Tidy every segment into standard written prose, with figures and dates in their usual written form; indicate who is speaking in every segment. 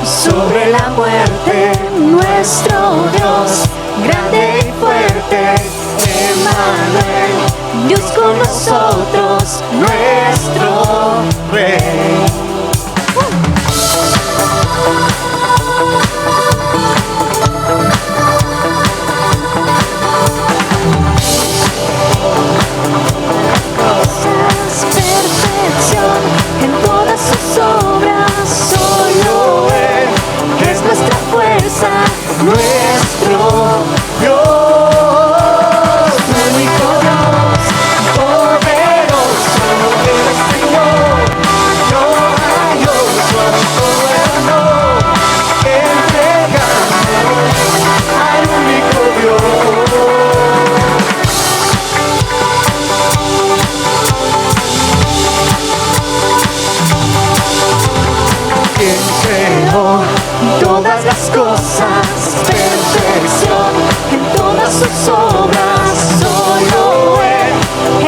Speaker 1: Sobre la muerte, nuestro Dios, grande y fuerte, Emmanuel, Dios con nosotros, nuestro Rey. Perfección en todas sus obras, solo Él es nuestra fuerza, nuestro Dios, único Dios, poderoso, el Señor, no hay otro, todo el honor, entregamos al único Dios. Quien creó todas las cosas, perfección en todas sus obras, solo Él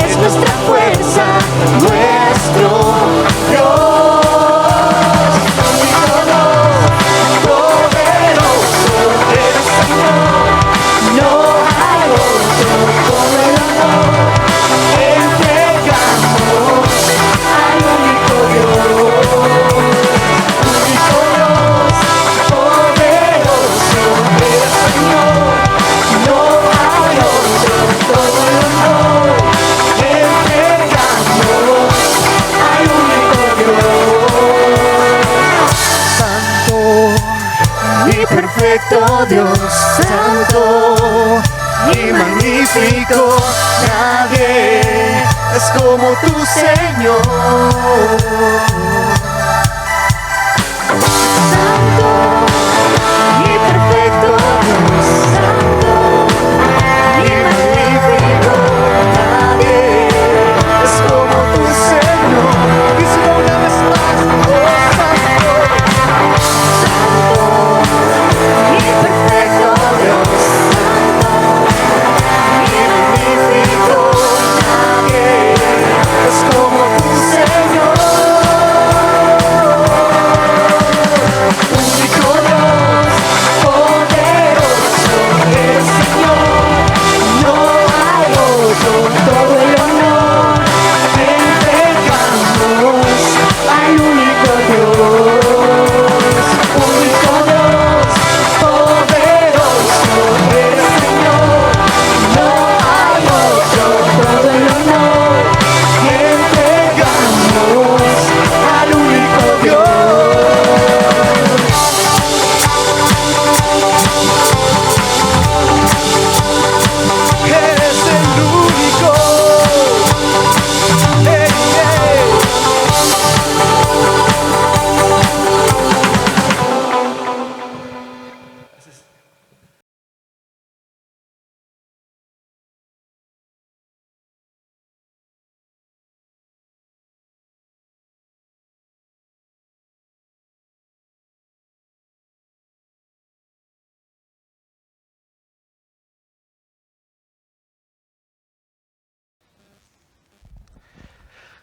Speaker 1: es nuestra fuerza, nuestro Dios, único Dios, poderoso, el Señor, no hay otro, todo el honor, entregamos al único Dios. Perfecto Dios, santo y magnífico, nadie es como tu Señor. Santo y perfecto Dios, santo y magnífico, nadie es como tu Señor. Díselo una vez más, oh santo, santo y perfecto Dios, santo y magnífico, nadie es como tu Señor. Único Dios, poderoso, el Señor, no hay otro, todo el honor entregamos al único Dios. Único Dios, poderoso, el Señor, no hay otro, todo el honor entregamos al único Dios. Eres el único. Hey, hey.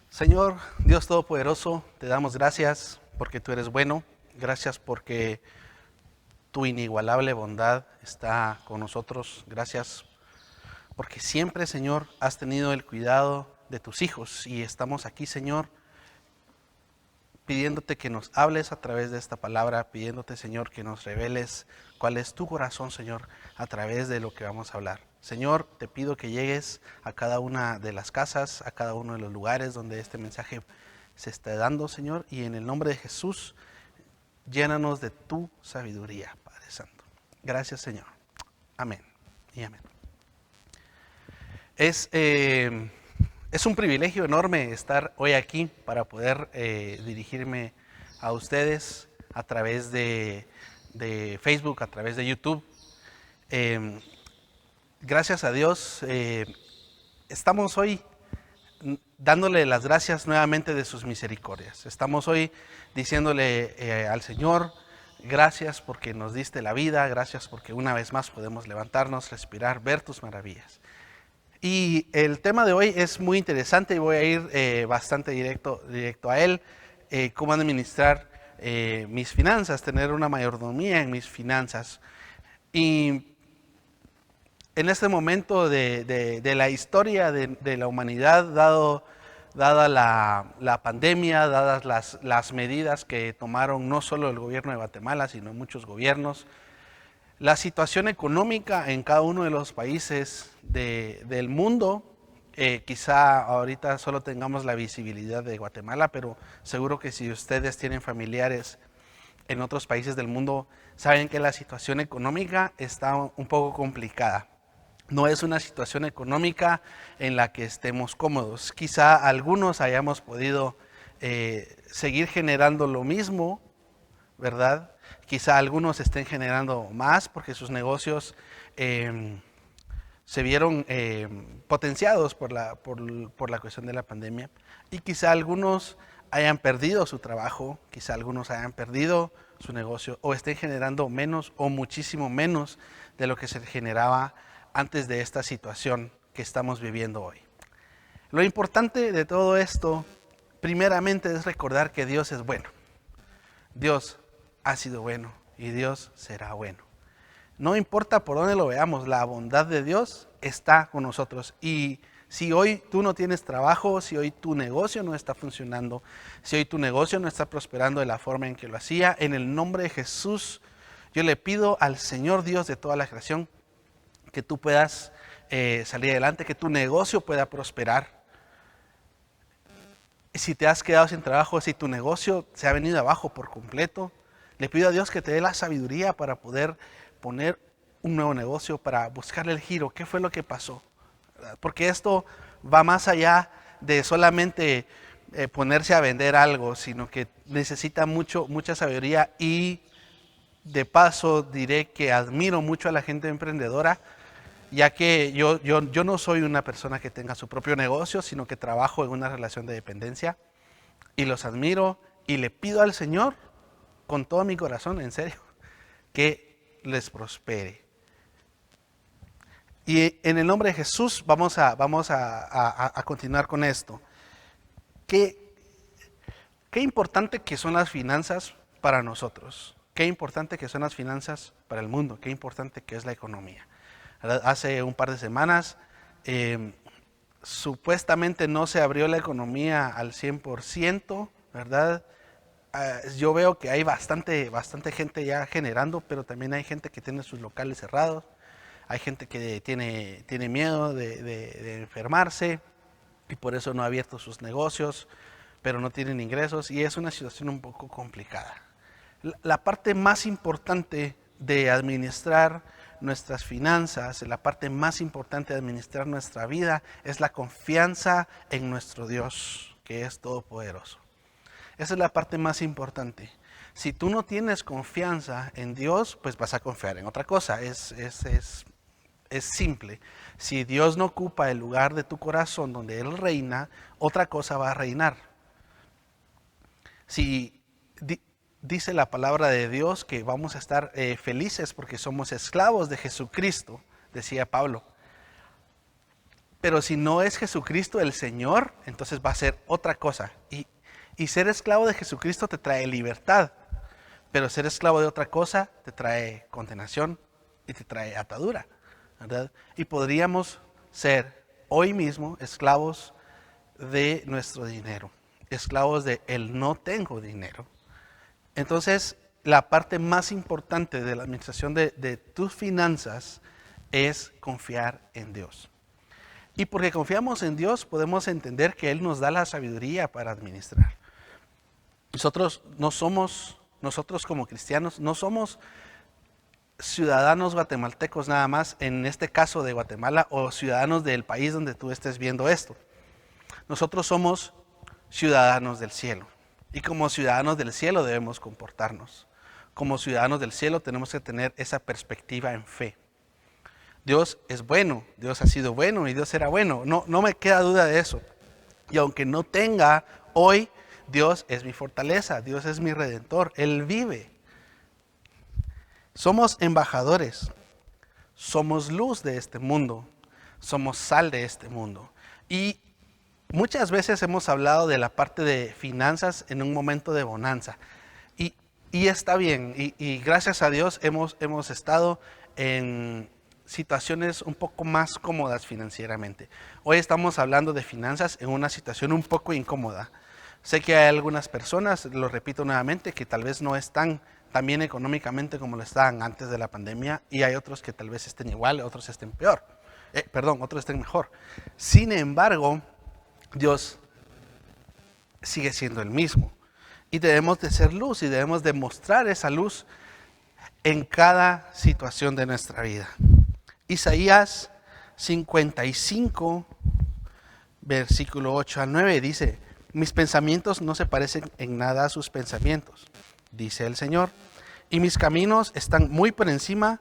Speaker 2: Señor, Dios Todopoderoso, te damos gracias porque tú eres bueno, gracias porque tu inigualable bondad está con nosotros, gracias porque siempre, Señor, has tenido el cuidado de tus hijos y estamos aquí, Señor, pidiéndote que nos hables a través de esta palabra, pidiéndote, Señor, que nos reveles cuál es tu corazón, Señor, a través de lo que vamos a hablar. Señor, te pido que llegues a cada una de las casas, a cada uno de los lugares donde este mensaje se esté dando, Señor, y en el nombre de Jesús, llénanos de tu sabiduría, Padre Santo. Gracias, Señor. Amén y amén. Es un privilegio enorme estar hoy aquí para poder dirigirme a ustedes a través de Facebook, a través de YouTube. Gracias a Dios, estamos hoy dándole las gracias nuevamente de sus misericordias. Estamos hoy diciéndole al Señor, gracias porque nos diste la vida, gracias porque una vez más podemos levantarnos, respirar, ver tus maravillas. Y el tema de hoy es muy interesante y voy a ir bastante directo a él, cómo administrar mis finanzas, tener una mayordomía en mis finanzas. Y en este momento de la historia de la humanidad, dada la pandemia, dadas las medidas que tomaron no solo el gobierno de Guatemala, sino muchos gobiernos, la situación económica en cada uno de los países del mundo, quizá ahorita solo tengamos la visibilidad de Guatemala, pero seguro que si ustedes tienen familiares en otros países del mundo, saben que la situación económica está un poco complicada. No es una situación económica en la que estemos cómodos. Quizá algunos hayamos podido seguir generando lo mismo, ¿verdad? Quizá algunos estén generando más porque sus negocios se vieron potenciados por la cuestión de la pandemia. Y quizá algunos hayan perdido su trabajo, quizá algunos hayan perdido su negocio o estén generando menos o muchísimo menos de lo que se generaba antes de esta situación que estamos viviendo hoy. Lo importante de todo esto, primeramente, es recordar que Dios es bueno. Dios ha sido bueno y Dios será bueno. No importa por dónde lo veamos, la bondad de Dios está con nosotros. Y si hoy tú no tienes trabajo, si hoy tu negocio no está funcionando, si hoy tu negocio no está prosperando de la forma en que lo hacía, en el nombre de Jesús, yo le pido al Señor Dios de toda la creación que tú puedas salir adelante, que tu negocio pueda prosperar. Si te has quedado sin trabajo, si tu negocio se ha venido abajo por completo, le pido a Dios que te dé la sabiduría para poder poner un nuevo negocio, para buscarle el giro. ¿Qué fue lo que pasó? Porque esto va más allá de solamente ponerse a vender algo, sino que necesita mucha sabiduría. Y de paso diré que admiro mucho a la gente emprendedora, ya que yo no soy una persona que tenga su propio negocio, sino que trabajo en una relación de dependencia, y los admiro y le pido al Señor con todo mi corazón, en serio, que les prospere. Y en el nombre de Jesús vamos a continuar con esto. Qué importante que son las finanzas para nosotros. Qué importante que son las finanzas para el mundo. Qué importante que es la economía. Hace un par de semanas supuestamente no se abrió la economía al 100%, ¿verdad? Yo veo que hay bastante gente ya generando, pero también hay gente que tiene sus locales cerrados. Hay gente que tiene miedo de enfermarse y por eso no ha abierto sus negocios, pero no tienen ingresos y es una situación un poco complicada. La parte más importante de administrar nuestras finanzas, la parte más importante de administrar nuestra vida es la confianza en nuestro Dios, que es todopoderoso. Esa es la parte más importante. Si tú no tienes confianza en Dios, pues vas a confiar en otra cosa. Es simple. Si Dios no ocupa el lugar de tu corazón donde Él reina, otra cosa va a reinar. Si dice la palabra de Dios que vamos a estar felices porque somos esclavos de Jesucristo, decía Pablo. Pero si no es Jesucristo el Señor, entonces va a ser otra cosa. Y ser esclavo de Jesucristo te trae libertad, pero ser esclavo de otra cosa te trae condenación y te trae atadura, ¿verdad? Y podríamos ser hoy mismo esclavos de nuestro dinero, esclavos de el no tengo dinero. Entonces, la parte más importante de la administración de tus finanzas es confiar en Dios. Y porque confiamos en Dios, podemos entender que Él nos da la sabiduría para administrar. Nosotros como cristianos, no somos ciudadanos guatemaltecos nada más, en este caso de Guatemala, o ciudadanos del país donde tú estés viendo esto. Nosotros somos ciudadanos del cielo. Y como ciudadanos del cielo debemos comportarnos. Como ciudadanos del cielo tenemos que tener esa perspectiva en fe. Dios es bueno, Dios ha sido bueno y Dios será bueno. No me queda duda de eso. Y aunque no tenga hoy, Dios es mi fortaleza, Dios es mi redentor, Él vive. Somos embajadores, somos luz de este mundo, somos sal de este mundo. Y muchas veces hemos hablado de la parte de finanzas en un momento de bonanza. Y está bien, y gracias a Dios hemos estado en situaciones un poco más cómodas financieramente. Hoy estamos hablando de finanzas en una situación un poco incómoda. Sé que hay algunas personas, lo repito nuevamente, que tal vez no están tan bien económicamente como lo estaban antes de la pandemia, y hay otros que tal vez estén igual, otros estén peor. Otros estén mejor. Sin embargo, Dios sigue siendo el mismo. Y debemos de ser luz y debemos de mostrar esa luz en cada situación de nuestra vida. Isaías 55, versículo 8 al 9 dice: mis pensamientos no se parecen en nada a sus pensamientos, dice el Señor, y mis caminos están muy por encima,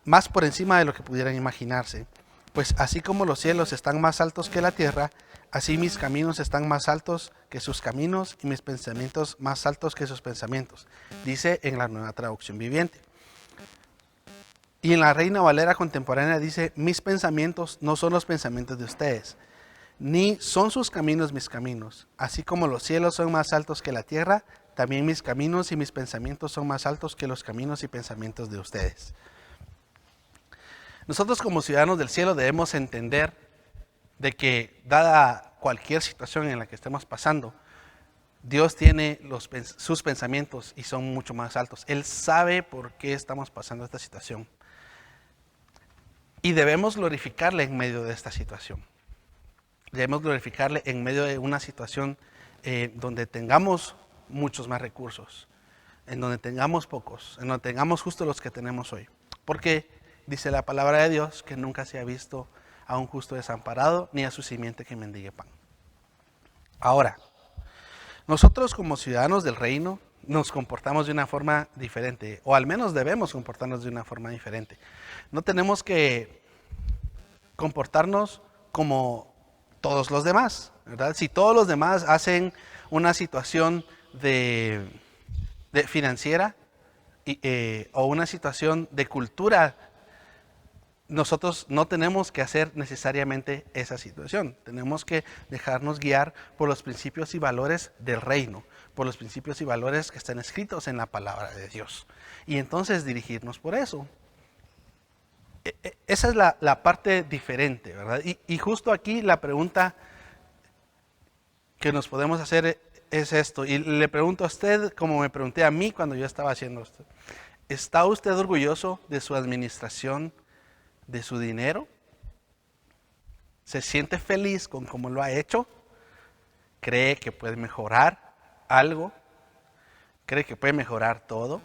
Speaker 2: más por encima de lo que pudieran imaginarse. Pues así como los cielos están más altos que la tierra, así mis caminos están más altos que sus caminos y mis pensamientos más altos que sus pensamientos, dice en la Nueva Traducción Viviente. Y en la Reina Valera Contemporánea dice: mis pensamientos no son los pensamientos de ustedes, ni son sus caminos mis caminos. Así como los cielos son más altos que la tierra, también mis caminos y mis pensamientos son más altos que los caminos y pensamientos de ustedes. Nosotros como ciudadanos del cielo debemos entender de que, dada cualquier situación en la que estemos pasando, Dios tiene sus pensamientos y son mucho más altos. Él sabe por qué estamos pasando esta situación. Y debemos glorificarle en medio de esta situación. Debemos glorificarle en medio de una situación donde tengamos muchos más recursos, en donde tengamos pocos, en donde tengamos justo los que tenemos hoy. Porque dice la palabra de Dios que nunca se ha visto a un justo desamparado, ni a su simiente que mendigue pan. Ahora, nosotros como ciudadanos del reino nos comportamos de una forma diferente, o al menos debemos comportarnos de una forma diferente. No tenemos que comportarnos como todos los demás, ¿verdad? Si todos los demás hacen una situación de financiera o una situación de cultura, nosotros no tenemos que hacer necesariamente esa situación. Tenemos que dejarnos guiar por los principios y valores del reino, por los principios y valores que están escritos en la palabra de Dios. Y entonces dirigirnos por eso. Esa es la parte diferente, ¿verdad? Y justo aquí la pregunta que nos podemos hacer es esto. Y le pregunto a usted, como me pregunté a mí cuando yo estaba haciendo esto: ¿está usted orgulloso de su administración de su dinero? ¿Se siente feliz con cómo lo ha hecho? ¿Cree que puede mejorar algo? ¿Cree que puede mejorar todo?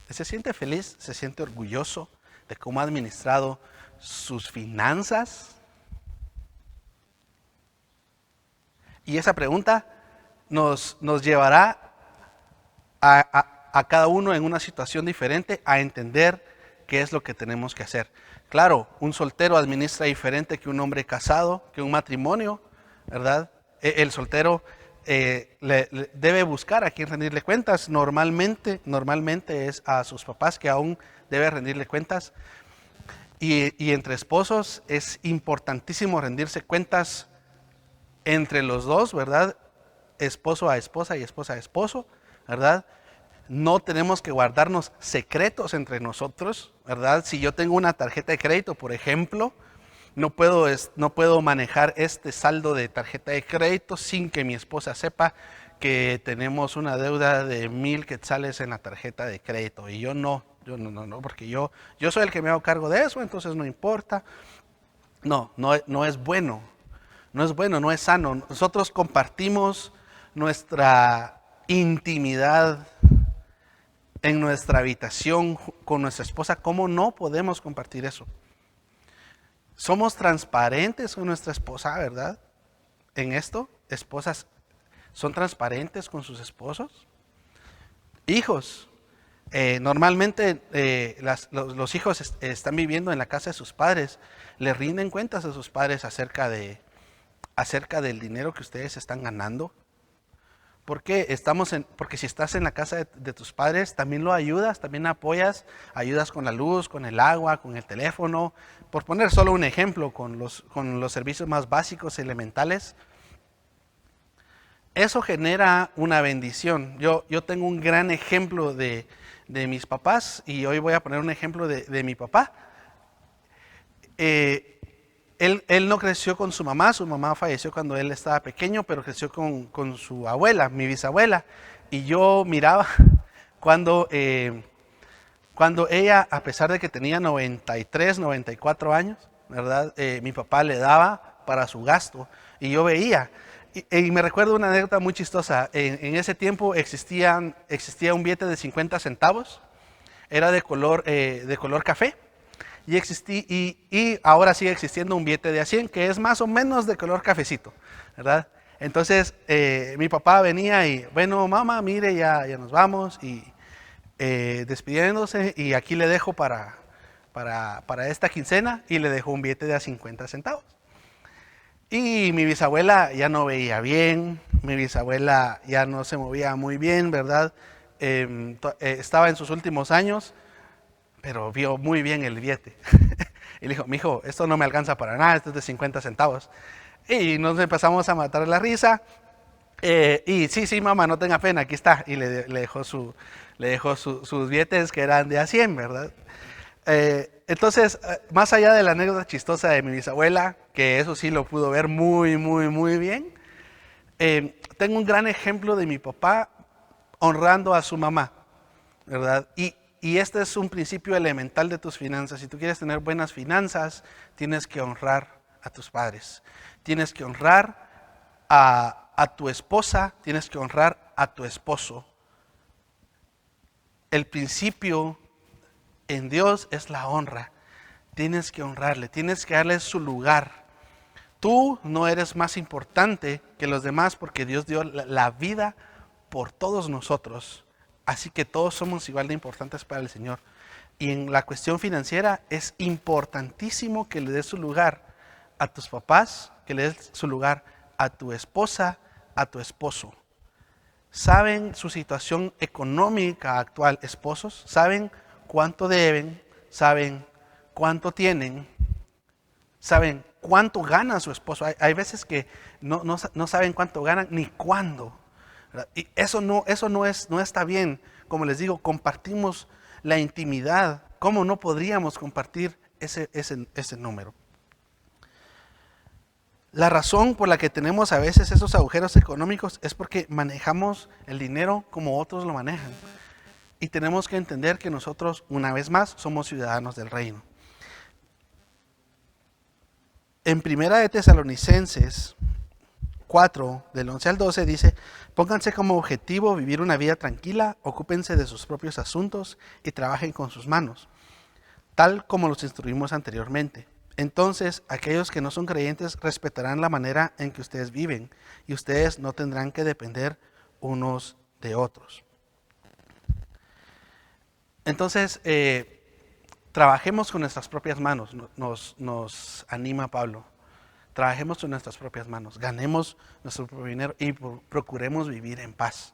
Speaker 2: ¿Se siente feliz? ¿Se siente orgulloso de cómo ha administrado sus finanzas? Y esa pregunta nos llevará a cada uno en una situación diferente a entender qué es lo que tenemos que hacer. Claro, un soltero administra diferente que un hombre casado, que un matrimonio, ¿verdad? El soltero debe buscar a quien rendirle cuentas. Normalmente es a sus papás que aún debe rendirle cuentas. Y entre esposos es importantísimo rendirse cuentas entre los dos, ¿verdad? Esposo a esposa y esposa a esposo, ¿verdad? No tenemos que guardarnos secretos entre nosotros, ¿verdad? Si yo tengo una tarjeta de crédito, por ejemplo, no puedo manejar este saldo de tarjeta de crédito sin que mi esposa sepa que tenemos una deuda de 1,000 quetzales en la tarjeta de crédito. Y yo no, porque yo soy el que me hago cargo de eso, entonces no importa. No es bueno. No es bueno, no es sano. Nosotros compartimos nuestra intimidad en nuestra habitación con nuestra esposa. ¿Cómo no podemos compartir eso? Somos transparentes con nuestra esposa, ¿verdad? En esto, esposas son transparentes con sus esposos. Hijos, normalmente los hijos están viviendo en la casa de sus padres, le rinden cuentas a sus padres acerca de acerca del dinero que ustedes están ganando? Porque si estás en la casa de tus padres, también lo ayudas, también apoyas, ayudas con la luz, con el agua, con el teléfono. Por poner solo un ejemplo, con los servicios más básicos, elementales. Eso genera una bendición. Yo tengo un gran ejemplo de mis papás, y hoy voy a poner un ejemplo de mi papá. Él no creció con su mamá falleció cuando él estaba pequeño, pero creció con su abuela, mi bisabuela. Y yo miraba cuando ella, a pesar de que tenía 93, 94 años, ¿verdad? Mi papá le daba para su gasto, y yo veía. Y me recuerdo una anécdota muy chistosa. En ese tiempo existía un billete de 50 centavos, era de color café. Y ahora sigue existiendo un billete de a 100 que es más o menos de color cafecito, ¿verdad? Entonces mi papá venía y, bueno, mamá, mire, ya nos vamos, y despidiéndose, y aquí le dejo para esta quincena, y le dejó un billete de a 50 centavos. Y mi bisabuela ya no veía bien, mi bisabuela ya no se movía muy bien, ¿verdad? Estaba en sus últimos años, pero vio muy bien el billete. Y le dijo, mijo, esto no me alcanza para nada, esto es de 50 centavos. Y nos empezamos a matar la risa. Y sí, mamá, no tenga pena, aquí está. Y le dejó sus billetes que eran de a 100, ¿verdad? Entonces, más allá de la anécdota chistosa de mi bisabuela, que eso sí lo pudo ver muy, muy, muy bien, tengo un gran ejemplo de mi papá honrando a su mamá, ¿verdad? Y este es un principio elemental de tus finanzas. Si tú quieres tener buenas finanzas, tienes que honrar a tus padres. Tienes que honrar a tu esposa, tienes que honrar a tu esposo. El principio en Dios es la honra. Tienes que honrarle, tienes que darle su lugar. Tú no eres más importante que los demás porque Dios dio la vida por todos nosotros. Así que todos somos igual de importantes para el Señor. Y en la cuestión financiera es importantísimo que le des su lugar a tus papás, que le des su lugar a tu esposa, a tu esposo. ¿Saben su situación económica actual, esposos? ¿Saben cuánto deben? ¿Saben cuánto tienen? ¿Saben cuánto gana su esposo? Hay veces que no saben cuánto ganan ni cuándo. Y eso no está bien. Como les digo, compartimos la intimidad. ¿Cómo no podríamos compartir ese número? La razón por la que tenemos a veces esos agujeros económicos es porque manejamos el dinero como otros lo manejan. Y tenemos que entender que nosotros, una vez más, somos ciudadanos del reino. En Primera de Tesalonicenses 4, del 11 al 12, dice: pónganse como objetivo vivir una vida tranquila, ocúpense de sus propios asuntos y trabajen con sus manos, tal como los instruimos anteriormente. Entonces, aquellos que no son creyentes respetarán la manera en que ustedes viven, y ustedes no tendrán que depender unos de otros. Entonces, trabajemos con nuestras propias manos, nos anima Pablo. Trabajemos con nuestras propias manos, ganemos nuestro propio dinero y procuremos vivir en paz.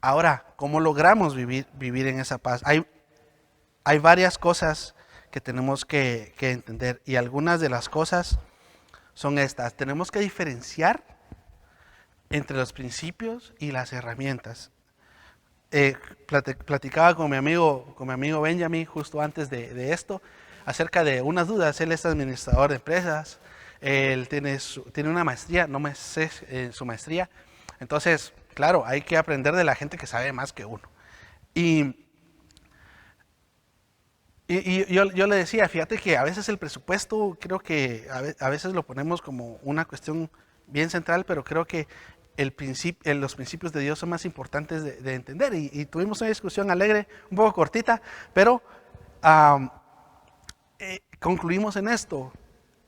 Speaker 2: Ahora, ¿cómo logramos vivir en esa paz? Hay varias cosas que tenemos que entender, y algunas de las cosas son estas. Tenemos que diferenciar entre los principios y las herramientas. Platicaba con mi amigo Benjamin justo antes de esto acerca de unas dudas. Él es administrador de empresas, él tiene una maestría, no me sé su maestría. Entonces, claro, hay que aprender de la gente que sabe más que uno. Y yo le decía, fíjate que a veces el presupuesto, creo que a veces lo ponemos como una cuestión bien central, pero creo que los principios de Dios son más importantes de entender. Y tuvimos una discusión alegre, un poco cortita, pero concluimos en esto.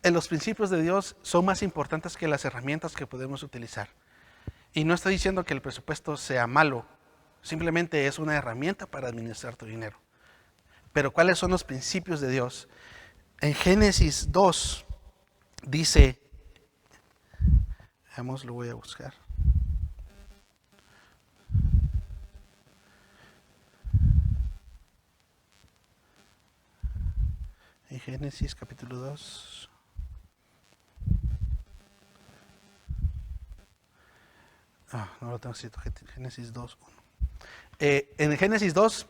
Speaker 2: Los principios de Dios son más importantes que las herramientas que podemos utilizar. Y no estoy diciendo que el presupuesto sea malo, simplemente es una herramienta para administrar tu dinero. Pero ¿cuáles son los principios de Dios? En Génesis 2 dice Veamos, lo voy a buscar. En Génesis capítulo 2. No lo tengo escrito. Génesis 2, 1. En Génesis 2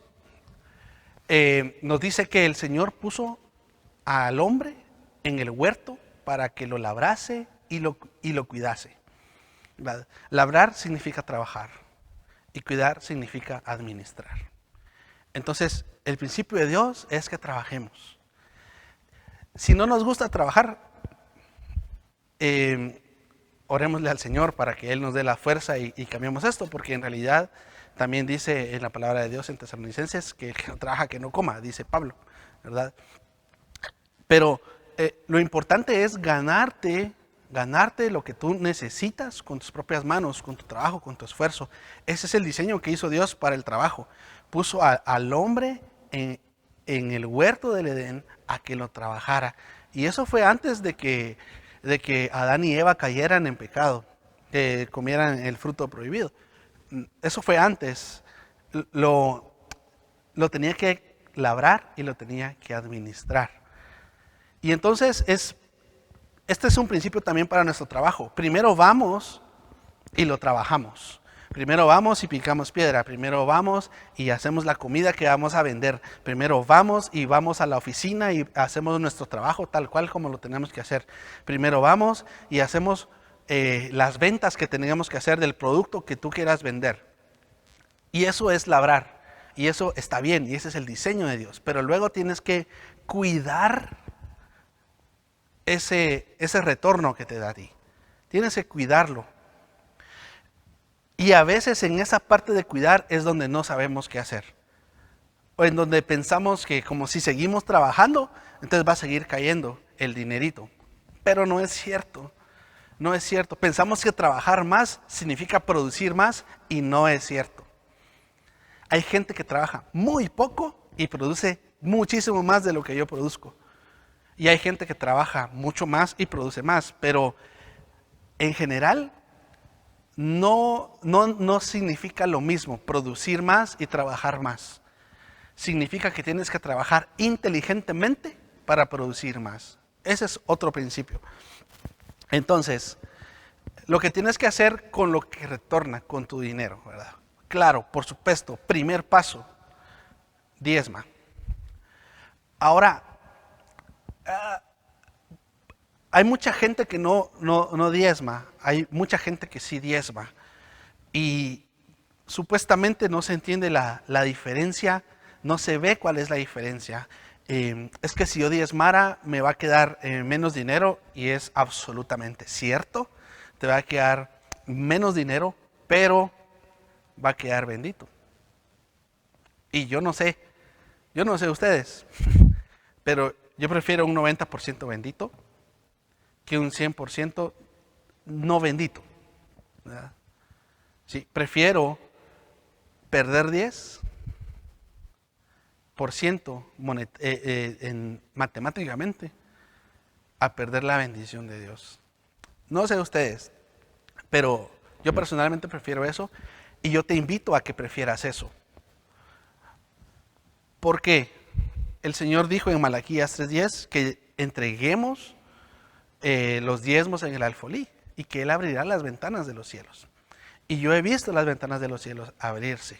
Speaker 2: nos dice que el Señor puso al hombre en el huerto para que lo labrase y lo cuidase. Labrar significa trabajar y cuidar significa administrar. Entonces, el principio de Dios es que trabajemos. Si no nos gusta trabajar, orémosle al Señor para que Él nos dé la fuerza y cambiemos esto, porque en realidad también dice en la palabra de Dios en Tesalonicenses que el que no trabaja, que no coma, dice Pablo, ¿verdad? Pero lo importante es ganarte lo que tú necesitas con tus propias manos, con tu trabajo, con tu esfuerzo. Ese es el diseño que hizo Dios para el trabajo. Puso al hombre en el huerto del Edén a que lo trabajara. Y eso fue antes de que Adán y Eva cayeran en pecado, que comieran el fruto prohibido. Eso fue antes. Lo tenía que labrar y lo tenía que administrar. Y entonces este es un principio también para nuestro trabajo. Primero vamos y lo trabajamos. Primero vamos y picamos piedra. Primero vamos y hacemos la comida que vamos a vender. Primero vamos y vamos a la oficina y hacemos nuestro trabajo tal cual como lo tenemos que hacer. Primero vamos y hacemos las ventas que tenemos que hacer del producto que tú quieras vender. Y eso es labrar. Y eso está bien. Y ese es el diseño de Dios. Pero luego tienes que cuidar ese retorno que te da a ti. Tienes que cuidarlo. Y a veces en esa parte de cuidar es donde no sabemos qué hacer. O en donde pensamos que como si seguimos trabajando, entonces va a seguir cayendo el dinerito. Pero no es cierto. No es cierto. Pensamos que trabajar más significa producir más y no es cierto. Hay gente que trabaja muy poco y produce muchísimo más de lo que yo produzco. Y hay gente que trabaja mucho más y produce más. Pero en general no significa lo mismo producir más y trabajar más. Significa que tienes que trabajar inteligentemente para producir más. Ese es otro principio. Entonces, lo que tienes que hacer con lo que retorna, con tu dinero, ¿verdad? Claro, por supuesto, primer paso, diezma. Ahora, hay mucha gente que no diezma, hay mucha gente que sí diezma. Y supuestamente no se entiende la diferencia, no se ve cuál es la diferencia. Es que si yo diezmara me va a quedar menos dinero, y es absolutamente cierto. Te va a quedar menos dinero, pero va a quedar bendito. Y yo no sé ustedes, pero yo prefiero un 90% bendito que un 100% no bendito, ¿verdad? Sí, prefiero perder 10% matemáticamente a perder la bendición de Dios. No sé ustedes, pero yo personalmente prefiero eso, y yo te invito a que prefieras eso. ¿Por qué? El Señor dijo en Malaquías 3:10 que entreguemos los diezmos en el alfolí y que Él abrirá las ventanas de los cielos. Y yo he visto las ventanas de los cielos abrirse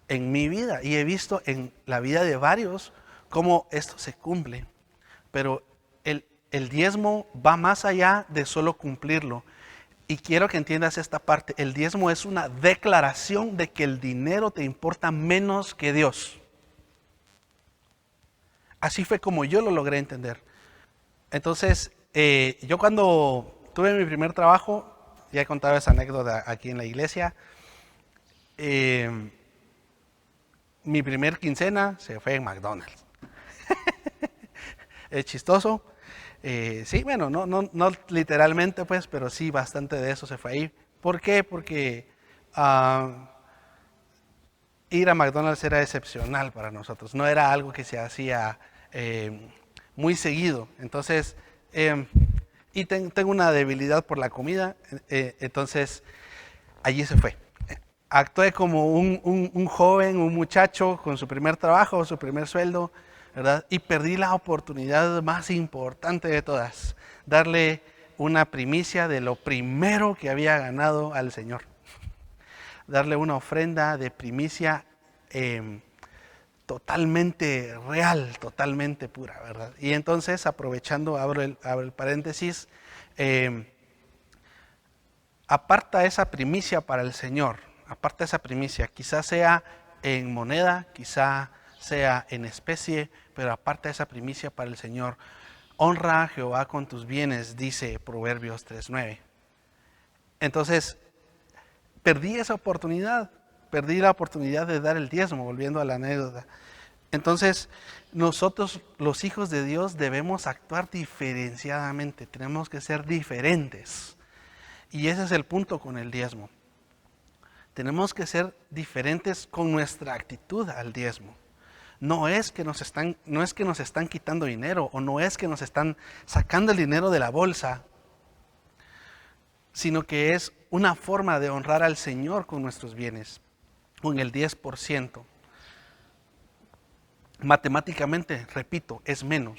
Speaker 2: en mi vida, y he visto en la vida de varios cómo esto se cumple. Pero el diezmo va más allá de solo cumplirlo. Y quiero que entiendas esta parte. El diezmo es una declaración de que el dinero te importa menos que Dios. Así fue como yo lo logré entender. Entonces, yo cuando tuve mi primer trabajo, ya he contado esa anécdota aquí en la iglesia, mi primer quincena se fue en McDonald's. Es chistoso. Sí, bueno, no literalmente pues, pero sí bastante de eso se fue ahí. ¿Por qué? Porque ir a McDonald's era excepcional para nosotros. No era algo que se hacía muy seguido. Entonces, y tengo una debilidad por la comida, entonces allí se fue. Actué como un joven, un muchacho con su primer trabajo, su primer sueldo, ¿verdad? Y perdí la oportunidad más importante de todas, darle una primicia de lo primero que había ganado al Señor. Darle una ofrenda de primicia totalmente real, totalmente pura, ¿verdad? Y entonces, aprovechando, abro el paréntesis, aparta esa primicia para el Señor, aparta esa primicia, quizás sea en moneda, quizá sea en especie, pero aparta esa primicia para el Señor. Honra a Jehová con tus bienes, dice Proverbios 3:9. Entonces, perdí esa oportunidad, perdí la oportunidad de dar el diezmo, volviendo a la anécdota. Entonces, nosotros, los hijos de Dios, debemos actuar diferenciadamente, tenemos que ser diferentes. Y ese es el punto con el diezmo. Tenemos que ser diferentes con nuestra actitud al diezmo. No es que nos están quitando dinero, o no es que nos están sacando el dinero de la bolsa, sino que es una forma de honrar al Señor con nuestros bienes, con el 10%. Matemáticamente, repito, es menos,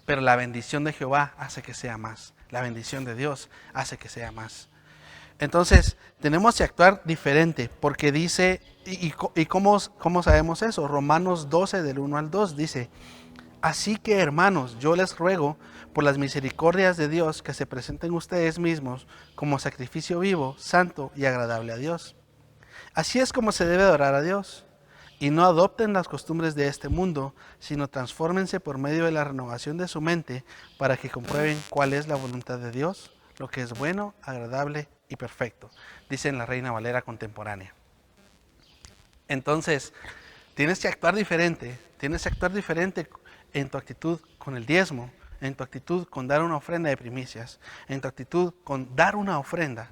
Speaker 2: pero la bendición de Jehová hace que sea más. La bendición de Dios hace que sea más. Entonces, tenemos que actuar diferente, porque dice, ¿y cómo sabemos eso? Romanos 12, del 1 al 2, dice: así que, hermanos, yo les ruego por las misericordias de Dios que se presenten ustedes mismos como sacrificio vivo, santo y agradable a Dios. Así es como se debe adorar a Dios. Y no adopten las costumbres de este mundo, sino transfórmense por medio de la renovación de su mente para que comprueben cuál es la voluntad de Dios, lo que es bueno, agradable y perfecto, dice en la Reina Valera contemporánea. Entonces, tienes que actuar diferente en tu actitud con el diezmo, en tu actitud con dar una ofrenda de primicias, en tu actitud con dar una ofrenda.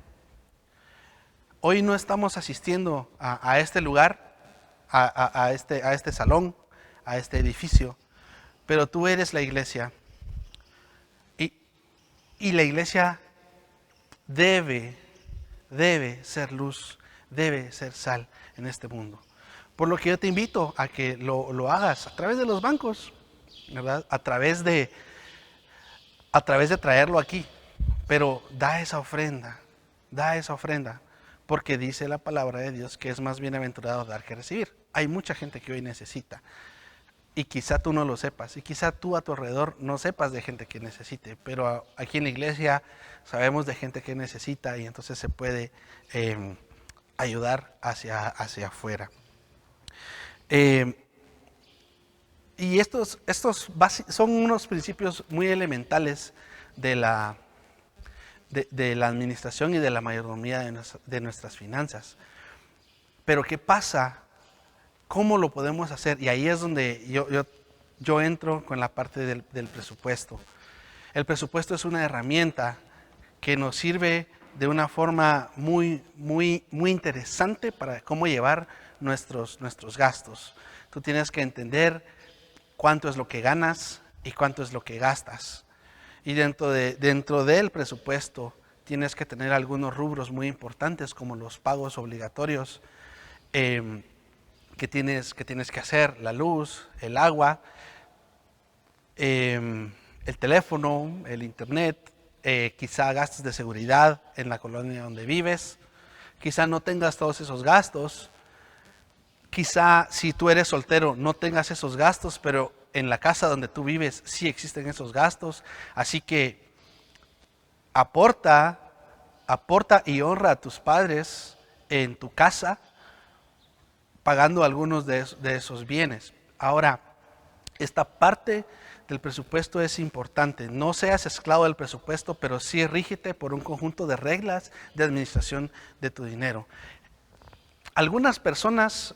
Speaker 2: Hoy no estamos asistiendo a este lugar, a este salón, a este edificio, pero tú eres la iglesia, y la iglesia debe ser luz, debe ser sal en este mundo. Por lo que yo te invito a que lo hagas a través de los bancos, ¿verdad? A través de traerlo aquí, pero da esa ofrenda, porque dice la palabra de Dios que es más bienaventurado dar que recibir. Hay mucha gente que hoy necesita, y quizá tú no lo sepas, y quizá tú a tu alrededor no sepas de gente que necesite, pero aquí en la iglesia sabemos de gente que necesita, y entonces se puede ayudar hacia afuera. Y estos son unos principios muy elementales de la administración y de la mayordomía de nuestras finanzas. Pero ¿qué pasa? ¿Cómo lo podemos hacer? Y ahí es donde yo entro con la parte del presupuesto. El presupuesto es una herramienta que nos sirve de una forma muy interesante para cómo llevar nuestros gastos. Tú tienes que entender cuánto es lo que ganas y cuánto es lo que gastas. Y dentro del presupuesto tienes que tener algunos rubros muy importantes, como los pagos obligatorios que tienes que hacer: la luz, el agua, el teléfono, el internet, quizá gastos de seguridad en la colonia donde vives. Quizá no tengas todos esos gastos. Quizá si tú eres soltero no tengas esos gastos, pero en la casa donde tú vives sí existen esos gastos. Así que aporta y honra a tus padres en tu casa, pagando algunos de esos bienes. Ahora, esta parte del presupuesto es importante. No seas esclavo del presupuesto, pero sí rígete por un conjunto de reglas de administración de tu dinero. Algunas personas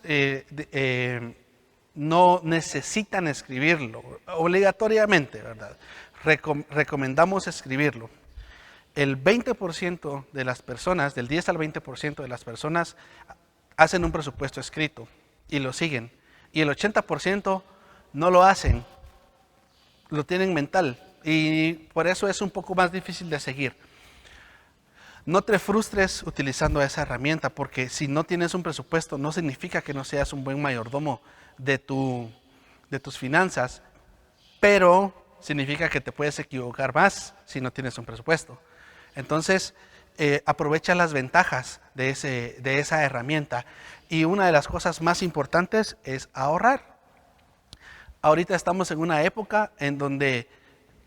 Speaker 2: no necesitan escribirlo obligatoriamente, ¿verdad? Recomendamos escribirlo. El 20% de las personas, del 10 al 20% de las personas hacen un presupuesto escrito y lo siguen. Y el 80% no lo hacen, lo tienen mental, y por eso es un poco más difícil de seguir. No te frustres utilizando esa herramienta, porque si no tienes un presupuesto no significa que no seas un buen mayordomo de tus finanzas, pero significa que te puedes equivocar más si no tienes un presupuesto. Entonces, aprovecha las ventajas de esa herramienta, y una de las cosas más importantes es ahorrar. Ahorita estamos en una época en donde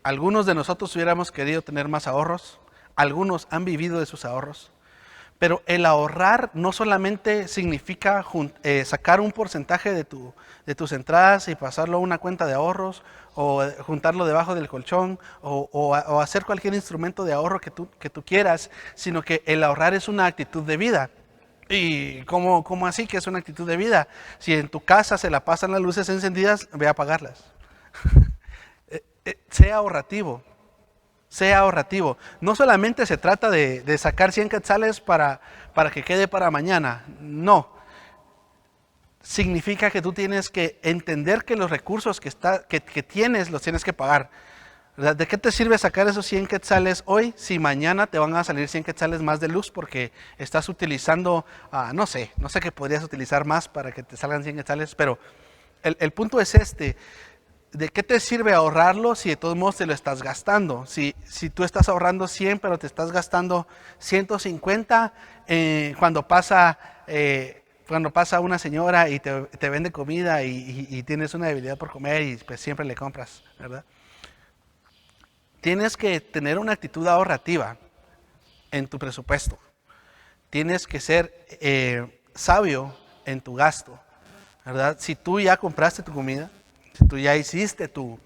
Speaker 2: algunos de nosotros hubiéramos querido tener más ahorros, algunos han vivido de sus ahorros, pero el ahorrar no solamente significa sacar un porcentaje de tus entradas y pasarlo a una cuenta de ahorros, o juntarlo debajo del colchón, o hacer cualquier instrumento de ahorro que tú quieras, sino que el ahorrar es una actitud de vida. ¿Y cómo así que es una actitud de vida? Si en tu casa se la pasan las luces encendidas, ve a apagarlas. Sea ahorrativo. Sea ahorrativo. No solamente se trata de sacar 100 quetzales para que quede para mañana. No. Significa que tú tienes que entender que los recursos que tienes los tienes que pagar. ¿Verdad? ¿De qué te sirve sacar esos 100 quetzales hoy si mañana te van a salir 100 quetzales más de luz porque estás utilizando, no sé qué podrías utilizar más para que te salgan 100 quetzales? Pero el punto es este. ¿De qué te sirve ahorrarlo si de todos modos te lo estás gastando? Si tú estás ahorrando 100 pero te estás gastando 150 cuando pasa una señora y te vende comida y tienes una debilidad por comer y pues siempre le compras, ¿verdad? Tienes que tener una actitud ahorrativa en tu presupuesto. Tienes que ser sabio en tu gasto, ¿verdad? Si tú ya compraste tu comida, si tú ya hiciste tu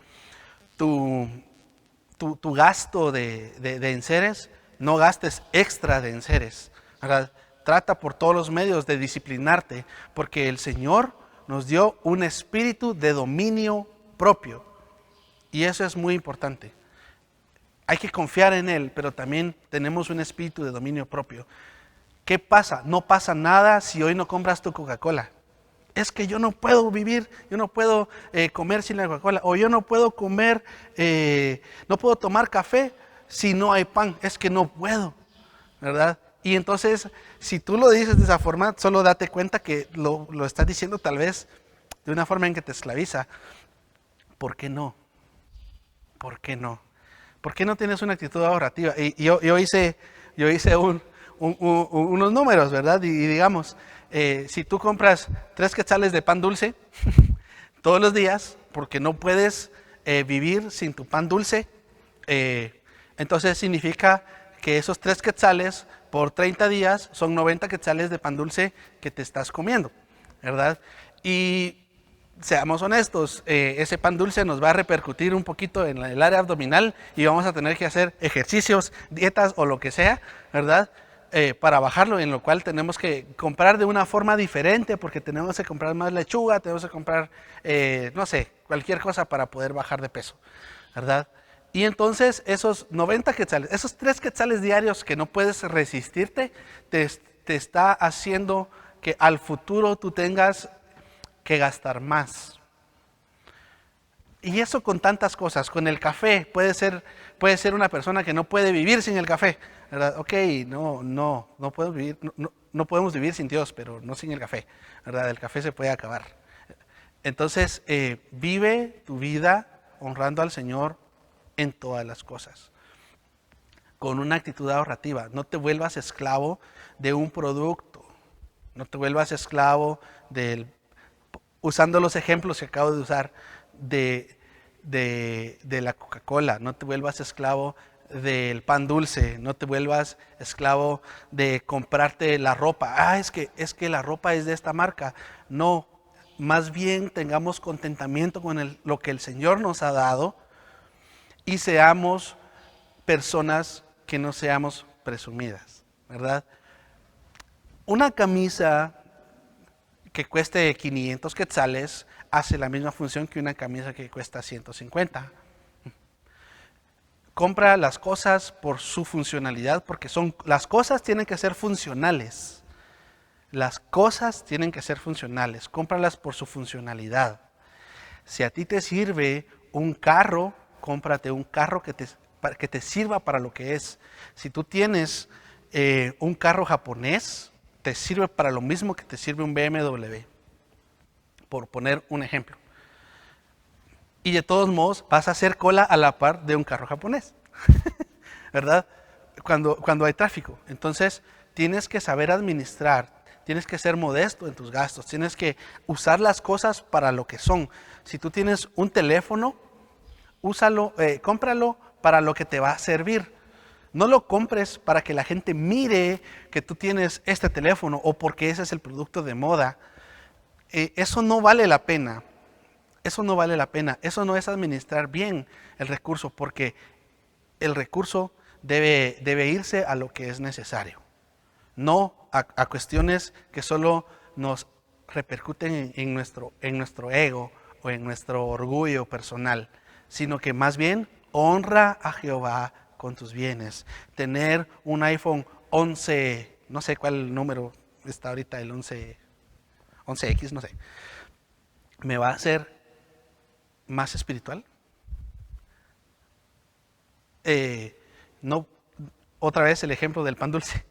Speaker 2: gasto de enseres, no gastes extra de enseres, ¿verdad? Trata por todos los medios de disciplinarte, porque el Señor nos dio un espíritu de dominio propio, y eso es muy importante. Hay que confiar en Él, pero también tenemos un espíritu de dominio propio. ¿Qué pasa? No pasa nada si hoy no compras tu Coca-Cola. Es que yo no puedo vivir, yo no puedo comer sin la Coca-Cola, o yo no puedo comer, no puedo tomar café si no hay pan. Es que no puedo, ¿verdad? Y entonces, si tú lo dices de esa forma, solo date cuenta que lo estás diciendo tal vez de una forma en que te esclaviza. ¿Por qué no? ¿Por qué no? ¿Por qué no tienes una actitud ahorrativa? Y yo hice unos números, ¿verdad? Y digamos, si tú compras 3 quetzales de pan dulce todos los días, porque no puedes vivir sin tu pan dulce, entonces significa que esos 3 quetzales por 30 días son 90 quetzales de pan dulce que te estás comiendo, ¿verdad? Y seamos honestos, ese pan dulce nos va a repercutir un poquito en el área abdominal y vamos a tener que hacer ejercicios, dietas o lo que sea, ¿verdad? Para bajarlo, en lo cual tenemos que comprar de una forma diferente, porque tenemos que comprar más lechuga, tenemos que comprar, no sé, cualquier cosa para poder bajar de peso, ¿verdad? Y entonces esos 90 quetzales, esos 3 quetzales diarios que no puedes resistirte, te está haciendo que al futuro tú tengas que gastar más. Y eso con tantas cosas. Con el café, puede ser una persona que no puede vivir sin el café, ¿verdad? Ok, no podemos vivir sin Dios, pero no sin el café, ¿verdad? El café se puede acabar. Entonces, vive tu vida honrando al Señor en todas las cosas, con una actitud ahorrativa. No te vuelvas esclavo de un producto, no te vuelvas esclavo usando los ejemplos que acabo de usar de la Coca-Cola, no te vuelvas esclavo del pan dulce, no te vuelvas esclavo de comprarte la ropa. Es que la ropa es de esta marca. No, más bien tengamos contentamiento con lo que el Señor nos ha dado y seamos personas que no seamos presumidas, ¿verdad? Una camisa que cueste 500 quetzales hace la misma función que una camisa que cuesta 150. Compra las cosas por su funcionalidad, porque las cosas tienen que ser funcionales. Las cosas tienen que ser funcionales. Cómpralas por su funcionalidad. Si a ti te sirve un carro cómprate un carro que te sirva para lo que es. Si tú tienes un carro japonés, te sirve para lo mismo que te sirve un BMW, por poner un ejemplo. Y de todos modos vas a hacer cola a la par de un carro japonés, ¿verdad? Cuando hay tráfico. Entonces tienes que saber administrar, tienes que ser modesto en tus gastos, tienes que usar las cosas para lo que son. Si tú tienes un teléfono, úsalo, cómpralo para lo que te va a servir. No lo compres para que la gente mire que tú tienes este teléfono o porque ese es el producto de moda. Eso no vale la pena. Eso no vale la pena. Eso no es administrar bien el recurso, porque el recurso debe irse a lo que es necesario, no a cuestiones que solo nos repercuten en nuestro ego o en nuestro orgullo personal, sino que más bien honra a Jehová con tus bienes. Tener un iPhone 11, no sé cuál número está ahorita, el 11X, no sé, me va a hacer más espiritual. No, otra vez el ejemplo del pan dulce.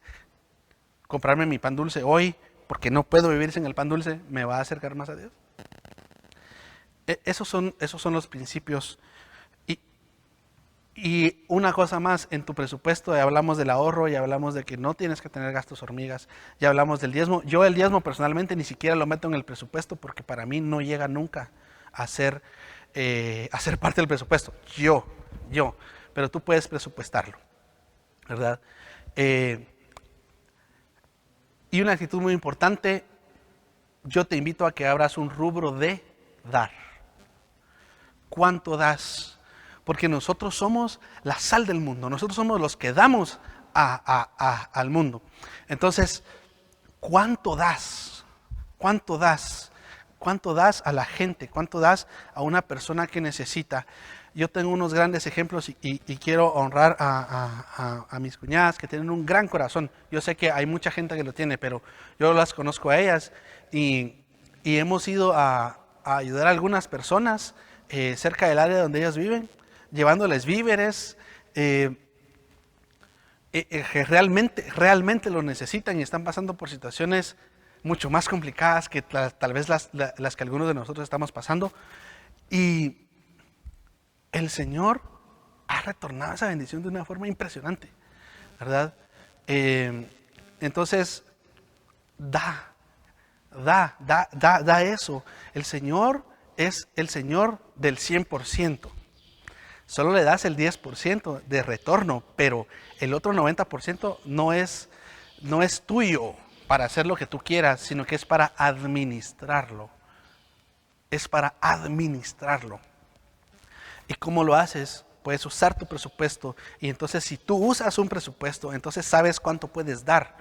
Speaker 2: Comprarme mi pan dulce hoy, porque no puedo vivir sin el pan dulce, ¿me va a acercar más a Dios? Esos son los principios. Y una cosa más, en tu presupuesto ya hablamos del ahorro, ya hablamos de que no tienes que tener gastos hormigas, ya hablamos del diezmo. Yo el diezmo personalmente ni siquiera lo meto en el presupuesto, porque para mí no llega nunca a ser parte del presupuesto. Yo. Pero tú puedes presupuestarlo, ¿verdad? Y una actitud muy importante, yo te invito a que abras un rubro de dar. ¿Cuánto das? Porque nosotros somos la sal del mundo, nosotros somos los que damos al mundo. Entonces, ¿cuánto das? ¿Cuánto das? ¿Cuánto das a la gente? ¿Cuánto das a una persona que necesita? Yo tengo unos grandes ejemplos y quiero honrar a mis cuñadas que tienen un gran corazón. Yo sé que hay mucha gente que lo tiene, pero yo las conozco a ellas y hemos ido a ayudar a algunas personas cerca del área donde ellas viven, llevándoles víveres que realmente lo necesitan y están pasando por situaciones mucho más complicadas que tal vez las que algunos de nosotros estamos pasando. Y el Señor ha retornado esa bendición de una forma impresionante, ¿verdad? Entonces, da eso. El Señor es el Señor del 100%. Solo le das el 10% de retorno, pero el otro 90% no es tuyo para hacer lo que tú quieras, sino que es para administrarlo. Es para administrarlo. ¿Y cómo lo haces? Puedes usar tu presupuesto. Y entonces si tú usas un presupuesto, entonces sabes cuánto puedes dar,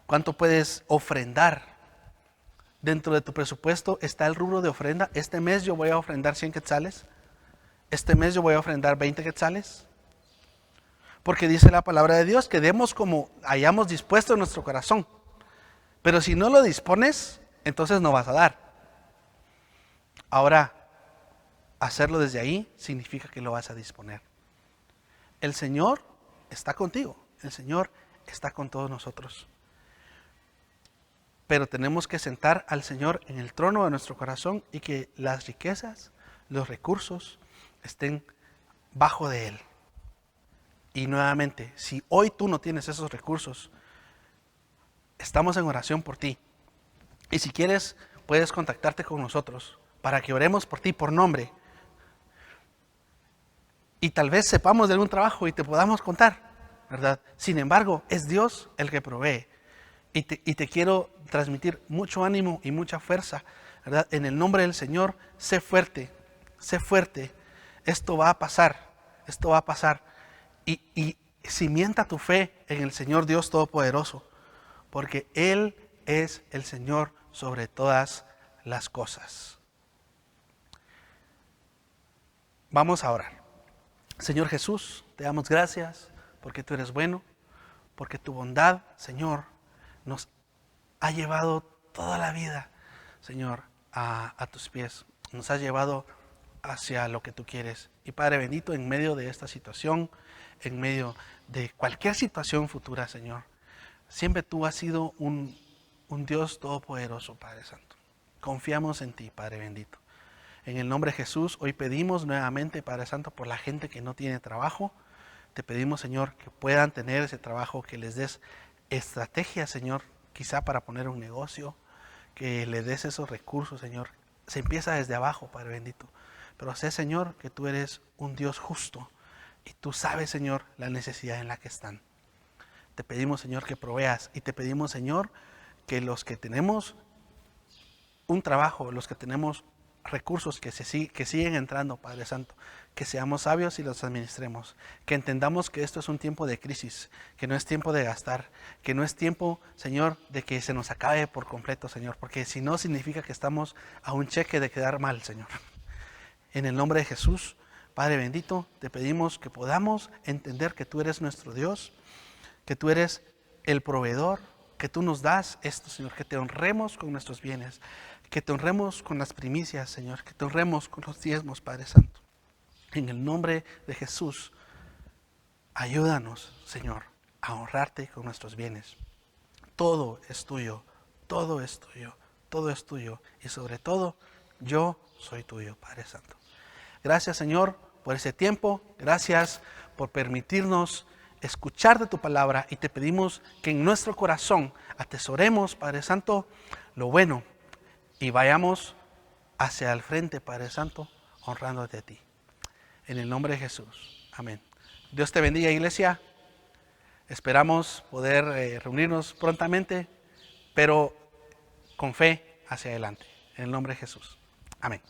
Speaker 2: cuánto puedes ofrendar. Dentro de tu presupuesto está el rubro de ofrenda. Este mes yo voy a ofrendar 100 quetzales. Este mes yo voy a ofrendar 20 quetzales. Porque dice la palabra de Dios que demos como hayamos dispuesto en nuestro corazón. Pero si no lo dispones, entonces no vas a dar. Ahora, hacerlo desde ahí significa que lo vas a disponer. El Señor está contigo. El Señor está con todos nosotros. Pero tenemos que sentar al Señor en el trono de nuestro corazón y que las riquezas, los recursos estén bajo de Él. Y nuevamente, si hoy tú no tienes esos recursos, estamos en oración por ti. Y si quieres, puedes contactarte con nosotros para que oremos por ti por nombre. Y tal vez sepamos de algún trabajo y te podamos contar, ¿verdad? Sin embargo, es Dios el que provee. Y te quiero transmitir mucho ánimo y mucha fuerza, ¿verdad? En el nombre del Señor, sé fuerte, sé fuerte. Esto va a pasar, esto va a pasar. Y cimienta tu fe en el Señor Dios Todopoderoso, porque Él es el Señor sobre todas las cosas. Vamos a orar. Señor Jesús, te damos gracias porque tú eres bueno, porque tu bondad, Señor, nos ha llevado toda la vida, Señor, a tus pies. Nos has llevado hacia lo que tú quieres. Y Padre bendito, en medio de esta situación, en medio de cualquier situación futura, Señor, siempre tú has sido un Dios todopoderoso, Padre Santo. Confiamos en ti, Padre bendito. En el nombre de Jesús, hoy pedimos nuevamente, Padre Santo, por la gente que no tiene trabajo. Te pedimos, Señor, que puedan tener ese trabajo, que les des estrategia, Señor, quizá para poner un negocio, que les des esos recursos, Señor. Se empieza desde abajo, Padre bendito. Pero sé, Señor, que tú eres un Dios justo y tú sabes, Señor, la necesidad en la que están. Te pedimos, Señor, que proveas y te pedimos, Señor, que los que tenemos un trabajo, los que tenemos recursos que siguen entrando, Padre Santo, que seamos sabios y los administremos, que entendamos que esto es un tiempo de crisis, que no es tiempo de gastar, que no es tiempo, Señor, de que se nos acabe por completo, Señor, porque si no significa que estamos a un cheque de quedar mal, Señor. En el nombre de Jesús, Padre bendito, te pedimos que podamos entender que tú eres nuestro Dios, que tú eres el proveedor, que tú nos das esto, Señor, que te honremos con nuestros bienes, que te honremos con las primicias, Señor, que te honremos con los diezmos, Padre Santo. En el nombre de Jesús, ayúdanos, Señor, a honrarte con nuestros bienes. Todo es tuyo, todo es tuyo, todo es tuyo. Y sobre todo, yo soy tuyo, Padre Santo. Gracias, Señor, por ese tiempo. Gracias por permitirnos escuchar de tu palabra. Y te pedimos que en nuestro corazón atesoremos, Padre Santo, lo bueno. Y vayamos hacia el frente, Padre Santo, honrándote a ti. En el nombre de Jesús. Amén. Dios te bendiga, iglesia. Esperamos poder reunirnos prontamente, pero con fe hacia adelante. En el nombre de Jesús. Amén.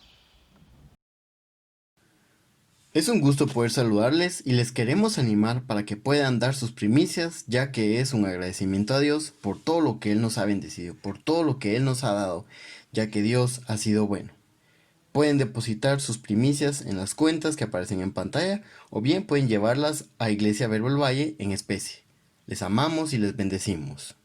Speaker 3: Es un gusto poder saludarles y les queremos animar para que puedan dar sus primicias, ya que es un agradecimiento a Dios por todo lo que Él nos ha bendecido, por todo lo que Él nos ha dado, ya que Dios ha sido bueno. Pueden depositar sus primicias en las cuentas que aparecen en pantalla o bien pueden llevarlas a Iglesia Verbo el Valle en especie. Les amamos y les bendecimos.